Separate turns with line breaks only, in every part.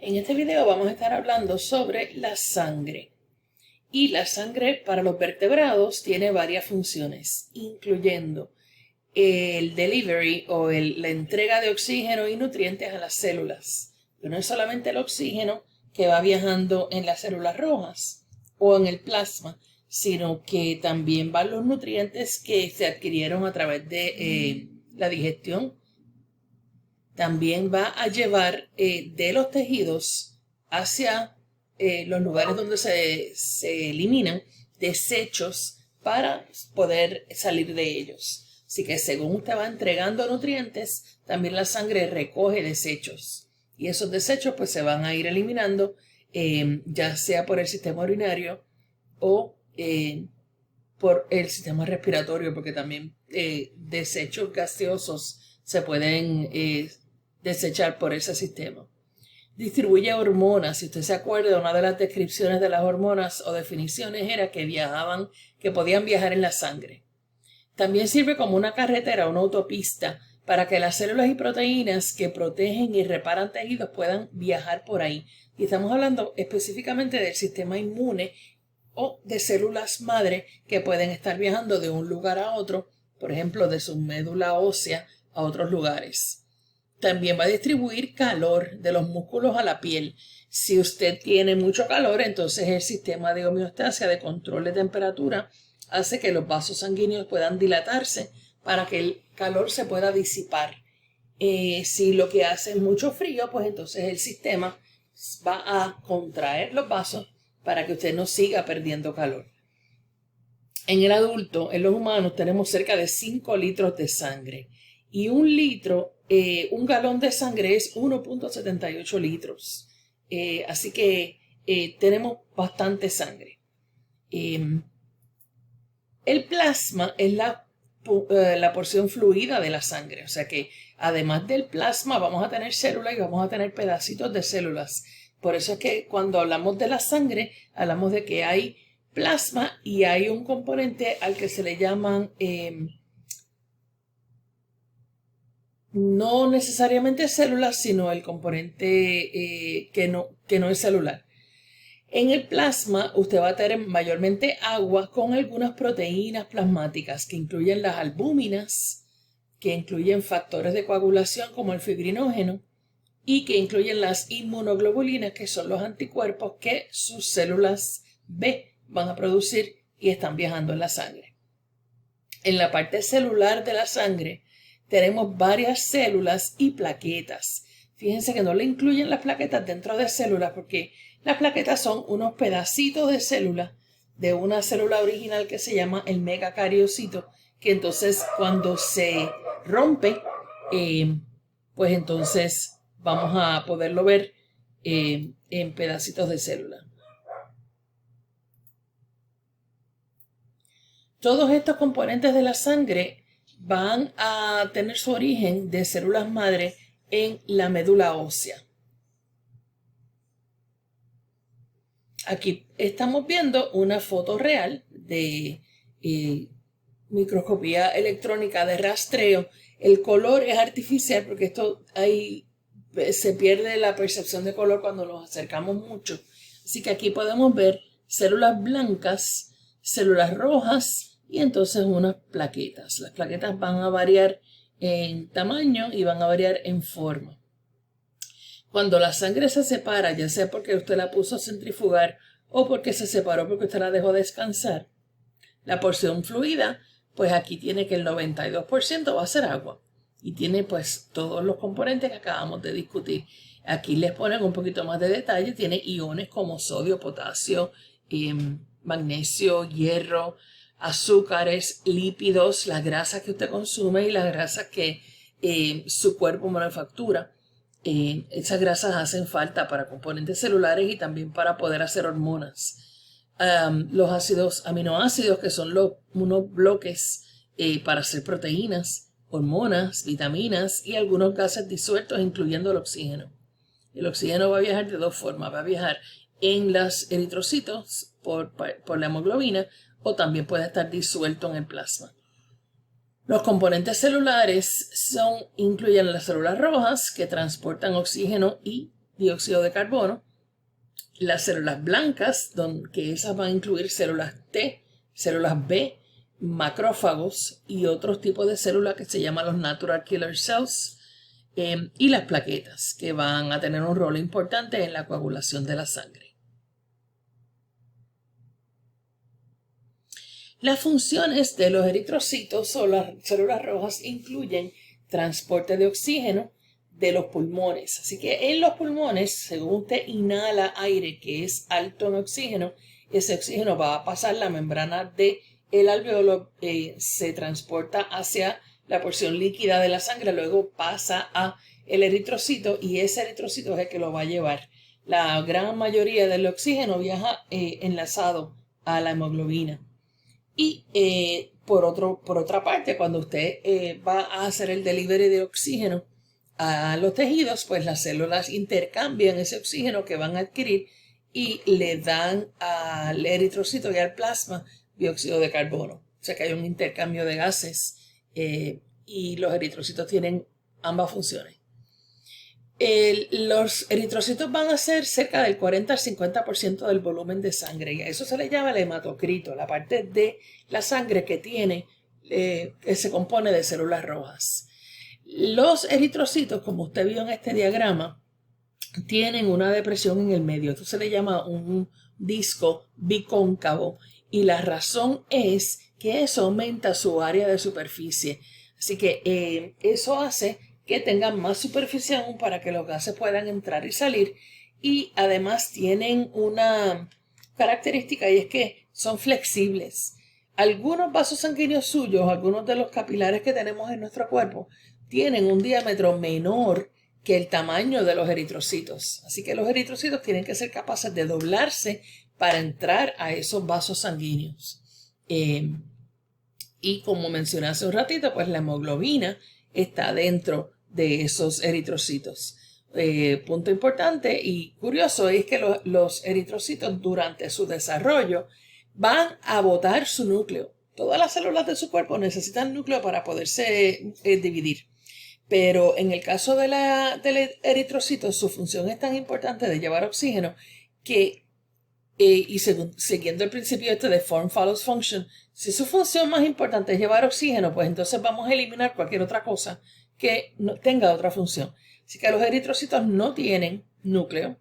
En este video vamos a estar hablando sobre la sangre. Y la sangre para los vertebrados tiene varias funciones, incluyendo el delivery o la entrega de oxígeno y nutrientes a las células. Pero no es solamente el oxígeno que va viajando en las células rojas o en el plasma, sino que también van los nutrientes que se adquirieron a través de la digestión. También va a llevar de los tejidos hacia los lugares donde se eliminan desechos para poder salir de ellos. Así que según usted va entregando nutrientes, también la sangre recoge desechos. Y esos desechos pues se van a ir eliminando, ya sea por el sistema urinario o por el sistema respiratorio, porque también desechos gaseosos se pueden desechar por ese sistema. Distribuye hormonas. Si usted se acuerda, una de las descripciones de las hormonas o definiciones era que podían viajar en la sangre. También sirve como una carretera, una autopista, para que las células y proteínas que protegen y reparan tejidos puedan viajar por ahí. Y estamos hablando específicamente del sistema inmune o de células madre que pueden estar viajando de un lugar a otro, por ejemplo, de su médula ósea a otros lugares. También va a distribuir calor de los músculos a la piel. Si usted tiene mucho calor, entonces el sistema de homeostasia, de control de temperatura, hace que los vasos sanguíneos puedan dilatarse para que el calor se pueda disipar. Si lo que hace es mucho frío, pues entonces el sistema va a contraer los vasos para que usted no siga perdiendo calor. En el adulto, en los humanos, tenemos cerca de 5 litros de sangre. Y un galón de sangre es 1.78 litros. Así que tenemos bastante sangre. El plasma es la porción fluida de la sangre. O sea que además del plasma vamos a tener células y vamos a tener pedacitos de células. Por eso es que cuando hablamos de la sangre, hablamos de que hay plasma y hay un componente al que se le llaman no necesariamente células, sino el componente que no es celular. En el plasma usted va a tener mayormente agua con algunas proteínas plasmáticas que incluyen las albúminas, que incluyen factores de coagulación como el fibrinógeno y que incluyen las inmunoglobulinas, que son los anticuerpos que sus células B van a producir y están viajando en la sangre. En la parte celular de la sangre tenemos varias células y plaquetas. Fíjense que no le incluyen las plaquetas dentro de células porque las plaquetas son unos pedacitos de célula de una célula original que se llama el megacariocito, que entonces cuando se rompe, pues entonces vamos a poderlo ver en pedacitos de célula. Todos estos componentes de la sangre van a tener su origen de células madre en la médula ósea. Aquí estamos viendo una foto real de microscopía electrónica de rastreo. El color es artificial porque se pierde la percepción de color cuando nos acercamos mucho. Así que aquí podemos ver células blancas, células rojas y entonces unas plaquetas. Las plaquetas van a variar en tamaño y van a variar en forma. Cuando la sangre se separa, ya sea porque usted la puso a centrifugar o porque se separó porque usted la dejó descansar, la porción fluida, pues aquí tiene que el 92% va a ser agua. Y tiene pues todos los componentes que acabamos de discutir. Aquí les ponen un poquito más de detalle. Tiene iones como sodio, potasio, magnesio, hierro, azúcares, lípidos, las grasas que usted consume y las grasas que su cuerpo manufactura. Esas grasas hacen falta para componentes celulares y también para poder hacer hormonas. Los aminoácidos, que son unos bloques para hacer proteínas, hormonas, vitaminas y algunos gases disueltos, incluyendo el oxígeno. El oxígeno va a viajar de dos formas. Va a viajar en los eritrocitos por la hemoglobina o también puede estar disuelto en el plasma. Los componentes celulares incluyen las células rojas que transportan oxígeno y dióxido de carbono. Las células blancas, que esas van a incluir células T, células B, macrófagos y otros tipos de células que se llaman los natural killer cells, y las plaquetas, que van a tener un rol importante en la coagulación de la sangre. Las funciones de los eritrocitos o las células rojas incluyen transporte de oxígeno de los pulmones. Así que en los pulmones, según usted inhala aire que es alto en oxígeno, ese oxígeno va a pasar la membrana del alveolo, se transporta hacia la porción líquida de la sangre, luego pasa a el eritrocito y ese eritrocito es el que lo va a llevar. La gran mayoría del oxígeno viaja enlazado a la hemoglobina. Y por otra parte, cuando usted va a hacer el delivery de oxígeno a los tejidos, pues las células intercambian ese oxígeno que van a adquirir y le dan al eritrocito y al plasma dióxido de carbono. O sea que hay un intercambio de gases y los eritrocitos tienen ambas funciones. Los eritrocitos van a ser cerca del 40 al 50% del volumen de sangre y a eso se le llama el hematocrito, la parte de la sangre que tiene, que se compone de células rojas. Los eritrocitos, como usted vio en este diagrama, tienen una depresión en el medio. Esto se le llama un disco bicóncavo y la razón es que eso aumenta su área de superficie. Así que eso hace que tengan más superficie aún para que los gases puedan entrar y salir. Y además tienen una característica y es que son flexibles. Algunos vasos sanguíneos suyos, algunos de los capilares que tenemos en nuestro cuerpo, tienen un diámetro menor que el tamaño de los eritrocitos. Así que los eritrocitos tienen que ser capaces de doblarse para entrar a esos vasos sanguíneos. Y como mencioné hace un ratito, pues la hemoglobina está dentro de esos eritrocitos. Punto importante y curioso es que los eritrocitos durante su desarrollo van a botar su núcleo. Todas las células de su cuerpo necesitan núcleo para poderse dividir. Pero en el caso del eritrocito, su función es tan importante de llevar oxígeno que, siguiendo el principio de form follows function, si su función más importante es llevar oxígeno, pues entonces vamos a eliminar cualquier otra cosa que no tenga otra función. Así que los eritrocitos no tienen núcleo,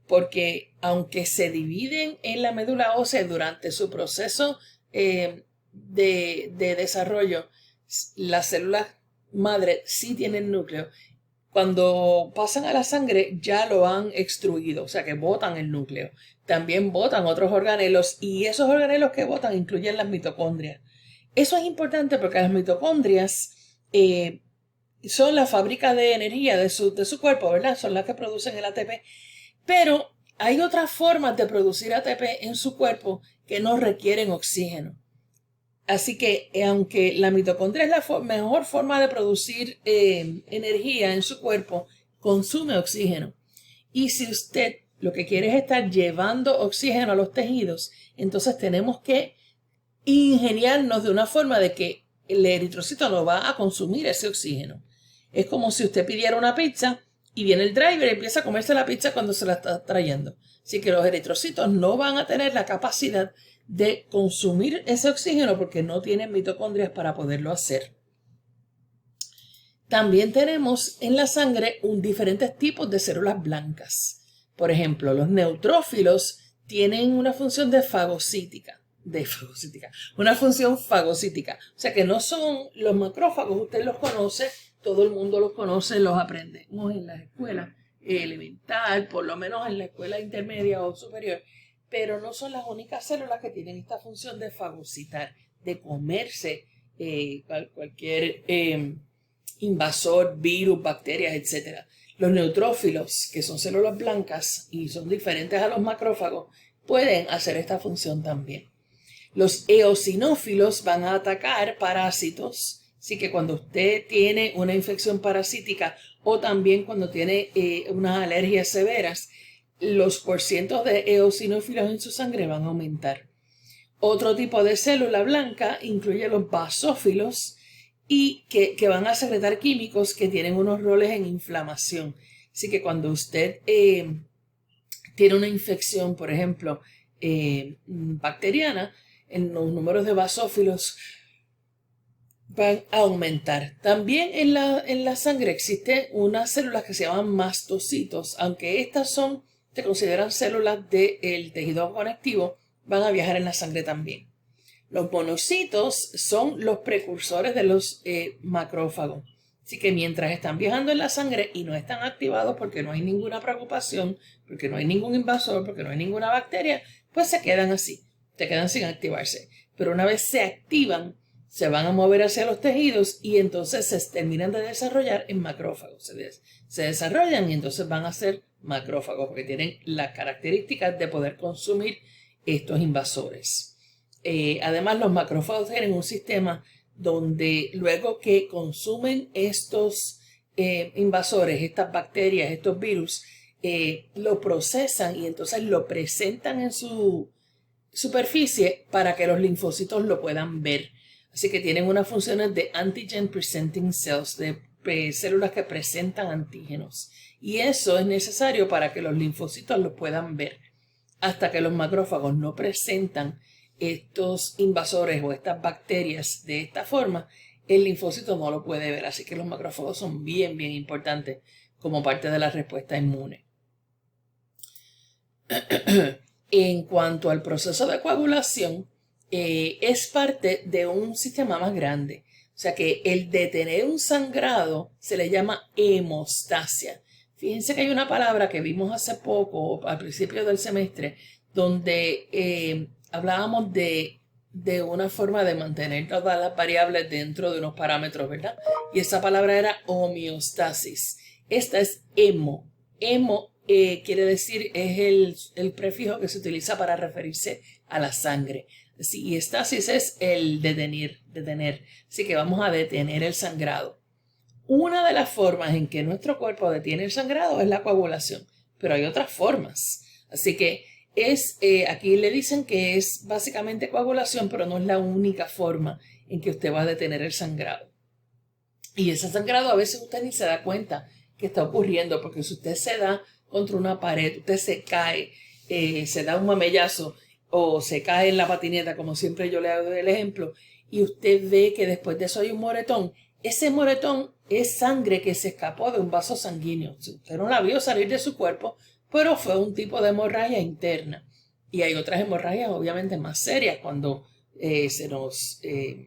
porque aunque se dividen en la médula ósea durante su proceso de desarrollo, las células madre sí tienen núcleo. Cuando pasan a la sangre ya lo han extruido, o sea que botan el núcleo. También botan otros organelos y esos organelos que botan incluyen las mitocondrias. Eso es importante porque las mitocondrias son la fábrica de energía de su cuerpo, ¿verdad? Son las que producen el ATP. Pero hay otras formas de producir ATP en su cuerpo que no requieren oxígeno. Así que aunque la mitocondria es la mejor forma de producir energía en su cuerpo, consume oxígeno. Y si usted lo que quiere es estar llevando oxígeno a los tejidos, entonces tenemos que ingeniarnos de una forma de que el eritrocito no va a consumir ese oxígeno. Es como si usted pidiera una pizza y viene el driver y empieza a comerse la pizza cuando se la está trayendo. Así que los eritrocitos no van a tener la capacidad de consumir ese oxígeno porque no tienen mitocondrias para poderlo hacer. También tenemos en la sangre diferentes tipos de células blancas. Por ejemplo, los neutrófilos tienen una función una función fagocítica. O sea que no son los macrófagos, usted los conoce, todo el mundo los conoce, los aprendemos en las escuelas elemental, por lo menos en la escuela intermedia o superior, pero no son las únicas células que tienen esta función de fagocitar, de comerse cualquier invasor, virus, bacterias, etc. Los neutrófilos, que son células blancas y son diferentes a los macrófagos, pueden hacer esta función también. Los eosinófilos van a atacar parásitos, así que cuando usted tiene una infección parasítica o también cuando tiene unas alergias severas, los porcientos de eosinófilos en su sangre van a aumentar. Otro tipo de célula blanca incluye los basófilos y que van a secretar químicos que tienen unos roles en inflamación. Así que cuando usted tiene una infección, por ejemplo, bacteriana, los números de basófilos van a aumentar. También en la sangre existen unas células que se llaman mastocitos, aunque estas se consideran células del tejido conectivo, van a viajar en la sangre también. Los monocitos son los precursores de los macrófagos. Así que mientras están viajando en la sangre y no están activados porque no hay ninguna preocupación, porque no hay ningún invasor, porque no hay ninguna bacteria, pues se quedan así, se quedan sin activarse. Pero una vez se activan, se van a mover hacia los tejidos y entonces se terminan de desarrollar en macrófagos. Se desarrollan y entonces van a ser macrófagos porque tienen las características de poder consumir estos invasores. Además, los macrófagos tienen un sistema donde luego que consumen estos invasores, estas bacterias, estos virus, lo procesan y entonces lo presentan en su superficie para que los linfocitos lo puedan ver. Así que tienen unas funciones de antigen presenting cells, de células que presentan antígenos. Y eso es necesario para que los linfocitos lo puedan ver. Hasta que los macrófagos no presentan estos invasores o estas bacterias de esta forma, el linfocito no lo puede ver. Así que los macrófagos son bien, bien importantes como parte de la respuesta inmune. En cuanto al proceso de coagulación, es parte de un sistema más grande. O sea que el detener un sangrado se le llama hemostasia. Fíjense que hay una palabra que vimos hace poco, al principio del semestre, donde hablábamos de una forma de mantener todas las variables dentro de unos parámetros, ¿verdad? Y esa palabra era homeostasis. Esta es hemo. Hemo quiere decir, es el prefijo que se utiliza para referirse a la sangre. Y estasis es el detener. Así que vamos a detener el sangrado. Una de las formas en que nuestro cuerpo detiene el sangrado es la coagulación, pero hay otras formas. Así que aquí le dicen que es básicamente coagulación, pero no es la única forma en que usted va a detener el sangrado. Y ese sangrado a veces usted ni se da cuenta que está ocurriendo, porque si usted se da contra una pared, usted se cae, se da un mamellazo o se cae en la patineta, como siempre yo le hago el ejemplo, y usted ve que después de eso hay un moretón. Ese moretón es sangre que se escapó de un vaso sanguíneo. Usted no la vio salir de su cuerpo, pero fue un tipo de hemorragia interna. Y hay otras hemorragias obviamente más serias cuando se nos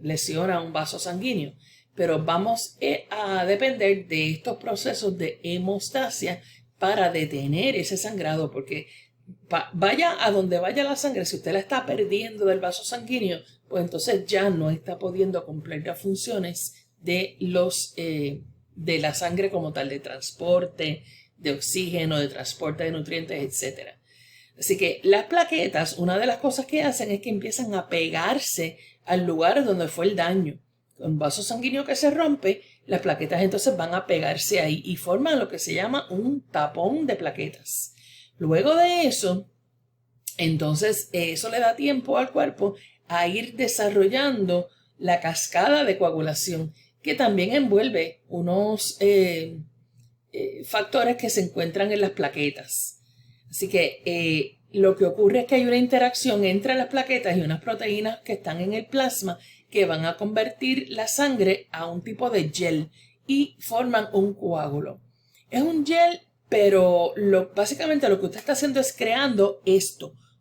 lesiona un vaso sanguíneo. Pero vamos a depender de estos procesos de hemostasia para detener ese sangrado, porque vaya a donde vaya la sangre, si usted la está perdiendo del vaso sanguíneo, pues entonces ya no está pudiendo cumplir las funciones de la sangre como tal, de transporte de oxígeno, de transporte de nutrientes, etc. Así que las plaquetas, una de las cosas que hacen es que empiezan a pegarse al lugar donde fue el daño. Un vaso sanguíneo que se rompe, las plaquetas entonces van a pegarse ahí y forman lo que se llama un tapón de plaquetas. Luego de eso, entonces eso le da tiempo al cuerpo a ir desarrollando la cascada de coagulación, que también envuelve unos factores que se encuentran en las plaquetas. Así que lo que ocurre es que hay una interacción entre las plaquetas y unas proteínas que están en el plasma que van a convertir la sangre a un tipo de gel y forman un coágulo. Es un gel, pero básicamente lo que usted está haciendo es creando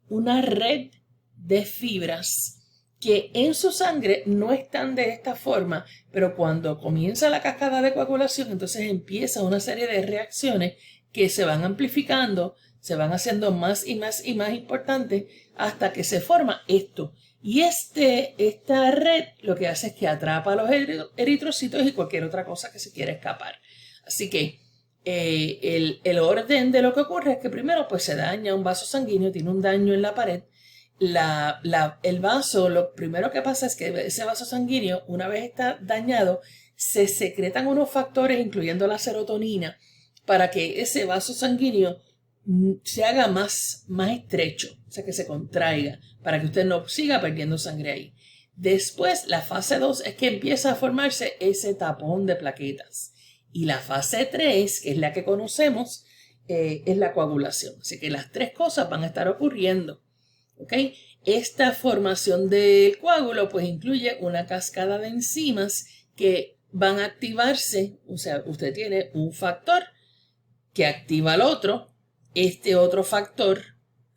una red de fibras que en su sangre no están de esta forma, pero cuando comienza la cascada de coagulación, entonces empieza una serie de reacciones que se van amplificando, se van haciendo más y más y más importantes hasta que se forma esto. Y esta red lo que hace es que atrapa a los eritrocitos y cualquier otra cosa que se quiera escapar. Así que el orden de lo que ocurre es que primero pues se daña un vaso sanguíneo, tiene un daño en la pared. El vaso, lo primero que pasa es que ese vaso sanguíneo, una vez está dañado, se secretan unos factores, incluyendo la serotonina, para que ese vaso sanguíneo se haga más estrecho, o sea, que se contraiga, para que usted no siga perdiendo sangre ahí. Después, la fase 2 es que empieza a formarse ese tapón de plaquetas. Y la fase 3, que es la que conocemos, es la coagulación. Así que las tres cosas van a estar ocurriendo. ¿Ok? Esta formación del coágulo pues incluye una cascada de enzimas que van a activarse. O sea, usted tiene un factor que activa al otro, este otro factor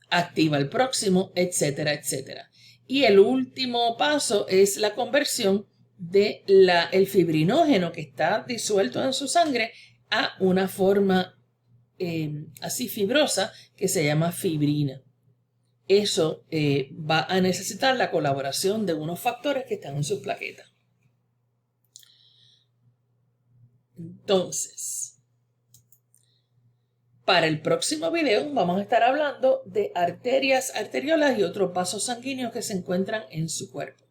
activa el próximo, etcétera, etcétera. Y el último paso es la conversión de el fibrinógeno que está disuelto en su sangre a una forma así fibrosa que se llama fibrina. Eso va a necesitar la colaboración de unos factores que están en sus plaquetas. Entonces, para el próximo video vamos a estar hablando de arterias, arteriolas y otros vasos sanguíneos que se encuentran en su cuerpo.